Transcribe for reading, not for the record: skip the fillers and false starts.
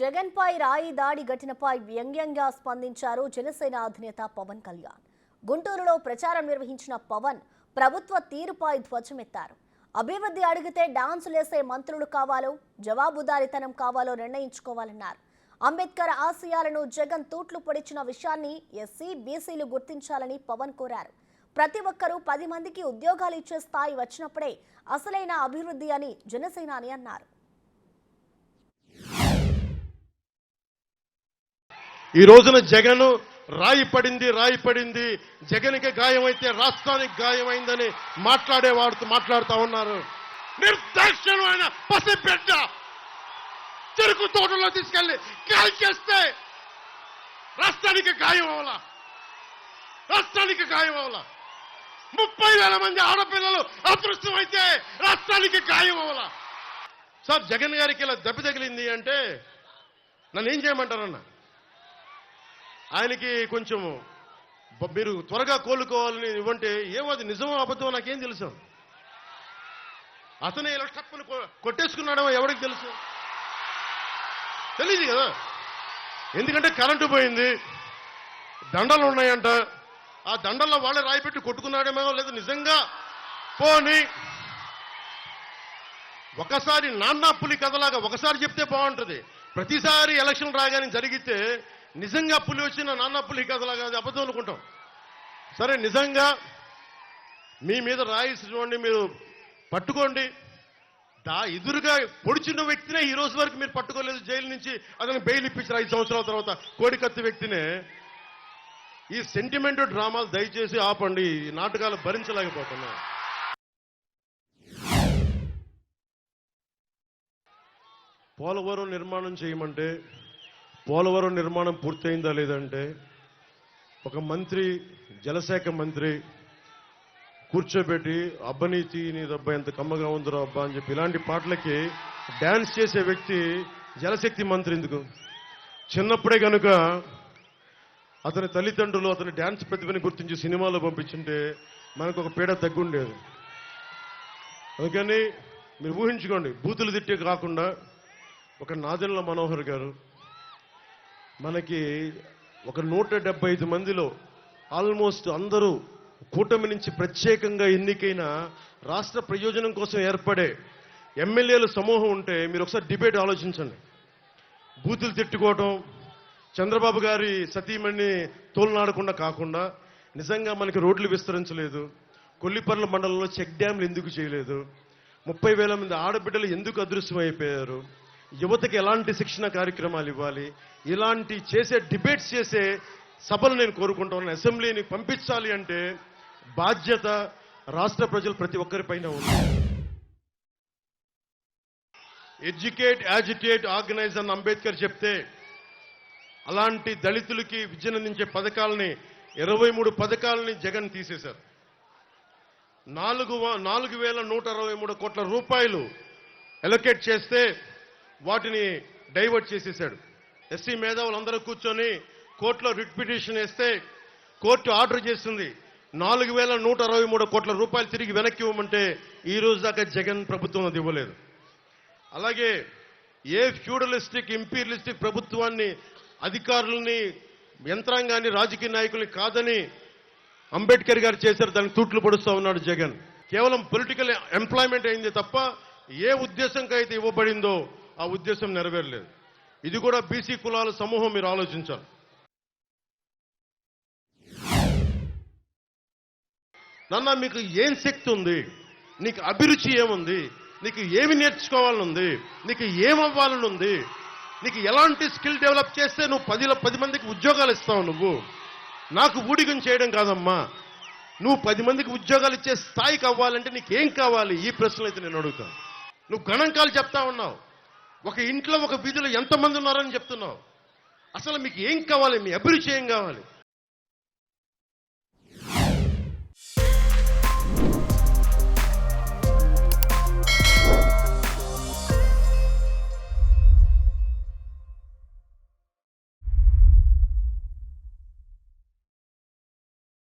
జగన్ పై రాయి దాడి ఘటనపై వ్యంగ్యంగా స్పందించారు జనసేన అధినేత పవన్ కళ్యాణ్. గుంటూరులో ప్రచారం నిర్వహించిన పవన్ ప్రభుత్వ తీరుపై ధ్వజమెత్తారు. అభివృద్ధి అడిగితే డాన్సులేసే మంత్రులు కావాలో, జవాబుదారీతనం కావాలో నిర్ణయించుకోవాలన్నారు. అంబేద్కర్ ఆశయాలను జగన్ తూట్లు పొడిచిన విషయాన్ని ఎస్సీ, బీసీలు గుర్తించాలని పవన్ కోరారు. ప్రతి ఒక్కరూ 10 మందికి ఉద్యోగాలు ఇచ్చే స్థాయి వచ్చినప్పుడే అసలైన అభివృద్ధి అని జనసేనాని అన్నారు. ఈ రోజున జగన్ రాయి పడింది జగన్కి గాయమైతే రాష్ట్రానికి గాయమైందని మాట్లాడుతూ ఉన్నారు. నిర్దాక్షిణ్యమైన పసిబిడ్డ చెరుకు తోటలో తీసుకెళ్లి కాల్ చేస్తే రాష్ట్రానికి గాయం అవలా. 30,000 మంది ఆడపిల్లలు అదృష్టం అయితే రాష్ట్రానికి గాయం అవలా. సార్, జగన్ గారికి ఇలా దెబ్బ తగిలింది అంటే నన్ను ఏం చేయమంటారన్న? ఆయనకి కొంచెం మీరు త్వరగా కోలుకోవాలని ఇవ్వంటే ఏమో అది నిజమో అబద్ధమో నాకేం తెలుసు. అతనే ఇలా టప్పుని కొట్టేసుకున్నాడో ఎవరికి తెలుసు? తెలియదు కదా. ఎందుకంటే కరెంటు పోయింది, దండలు ఉన్నాయంట. ఆ దండల్లో వాళ్ళే రాయి పెట్టి కొట్టుకున్నాడేమో, లేదు నిజంగా పోని ఒకసారి నాన్న పులి కథలాగా ఒకసారి చెప్తే బాగుంటుంది. ప్రతిసారి ఎలక్షన్ రాగానే జరిగితే నిజంగా పులి వచ్చిన నాన్న పులి కథలాగా అది అబద్ధం అనుకుంటాం. సరే, నిజంగా మీ మీద రాయి చూడండి, మీరు పట్టుకోండి. ఎదురుగా పొడిచిన వ్యక్తినే ఈ రోజు వరకు మీరు పట్టుకోలేదు. జైలు నుంచి అతను బెయిల్ ఇప్పించారు 5 సంవత్సరాల తర్వాత. కోడికత్తి వ్యక్తినే. ఈ సెంటిమెంట్ డ్రామాలు దయచేసి ఆపండి. ఈ నాటకాలు భరించలేకపోతున్నా. పోలవరం నిర్మాణం చేయమంటే పోలవరం నిర్మాణం పూర్తయిందా లేదంటే ఒక మంత్రి, జలశాఖ మంత్రి కూర్చోబెట్టి అబ్బనీతి నీ దబ్బా ఎంత కమ్మగా ఉందిరా అబ్బా అని చెప్పి ఇలాంటి పాటలకి డ్యాన్స్ చేసే వ్యక్తి జలశక్తి మంత్రి ఎందుకు? చిన్నప్పుడే కనుక అతని తల్లిదండ్రులు అతని డ్యాన్స్ ప్రతిభని గుర్తించి సినిమాలో పంపించుంటే మనకు ఒక పీడ తగ్గుండేది. అందుకని మీరు ఊహించుకోండి, బూతులు తిట్టే కాకుండా ఒక నాదెండ్ల మనోహర్ గారు మనకి ఒక 175 మందిలో ఆల్మోస్ట్ అందరూ కూటమి నుంచి ప్రత్యేకంగా ఎన్నికైన రాష్ట్ర ప్రయోజనం కోసం ఏర్పడే ఎమ్మెల్యేల సమూహం ఉంటే మీరు ఒకసారి డిబేట్ ఆలోచించండి. బూతులు తిట్టుకోవటం, చంద్రబాబు గారి సతీమణిని తోలునాడకుండా కాకుండా నిజంగా మనకి రోడ్లు విస్తరించలేదు, కొల్లిపర్ల మండలంలో చెక్ డ్యాంలు ఎందుకు చేయలేదు, 30,000 మంది ఆడబిడ్డలు ఎందుకు అదృశ్యమైపోయారు, యువతకి ఎలాంటి శిక్షణ కార్యక్రమాలు ఇవ్వాలి, ఇలాంటి చేసే డిబేట్స్ చేసే సభలు నేను కోరుకుంటాను. అసెంబ్లీని పంపించాలి అంటే బాధ్యత రాష్ట్ర ప్రజలు ప్రతి ఒక్కరిపైన ఉంది. ఎడ్యుకేట్, యాజిటేట్, ఆర్గనైజ్ అని అంబేద్కర్ చెప్తే అలాంటి దళితులకి విద్యనందించే పథకాలని 23 పథకాలని జగన్ తీసేశారు. 4,163 కోట్ల రూపాయలు అలొకేట్ చేస్తే వాటిని డైవర్ట్ చేసేశాడు. ఎస్సీ మేధావులందరూ కూర్చొని కోర్టులో రిట్ పిటిషన్ వేస్తే కోర్టు ఆర్డర్ చేస్తుంది 4,163 కోట్ల రూపాయలు తిరిగి వెనక్కి ఇవ్వమంటే ఈ రోజు దాకా జగన్ ప్రభుత్వం అది ఇవ్వలేదు. అలాగే ఏ ఫ్యూడలిస్టిక్, ఇంపీరియలిస్టిక్ ప్రభుత్వాన్ని, అధికారులని, యంత్రాంగాన్ని, రాజకీయ నాయకుల్ని కాదని అంబేద్కర్ గారు చేశారు, దానికి తూట్లు పొడుస్తూ ఉన్నాడు జగన్. కేవలం పొలిటికల్ ఎంప్లాయ్మెంట్ అయింది తప్ప ఏ ఉద్దేశంకి అయితే ఇవ్వబడిందో ఆ ఉద్దేశం నెరవేరలేదు. ఇది కూడా బీసీ కులాల సమూహం మీరు ఆలోచించాలి. నాన్న, మీకు ఏం శక్తి ఉంది? నీకు అభిరుచి ఏముంది? నీకు ఏమి నేర్చుకోవాలనుంది? నీకు ఏమవ్వాలనుంది? నీకు ఎలాంటి స్కిల్ డెవలప్ చేస్తే నువ్వు 10 మందికి ఉద్యోగాలు ఇస్తావు? నువ్వు నాకు ఊడిగం చేయడం కాదమ్మా. నువ్వు 10 మందికి ఉద్యోగాలు ఇచ్చే స్థాయికి అవ్వాలంటే నీకేం కావాలి? ఈ ప్రశ్నలు అయితే నేను అడుగుతాను. నువ్వు గణాంకాలు చెప్తా ఉన్నావు. ఒక ఇంట్లో, ఒక వీధిలో ఎంతమంది ఉన్నారని చెప్తున్నావు. అసలు మీకు ఏం కావాలి? మీ అభిరుచి ఏం కావాలి?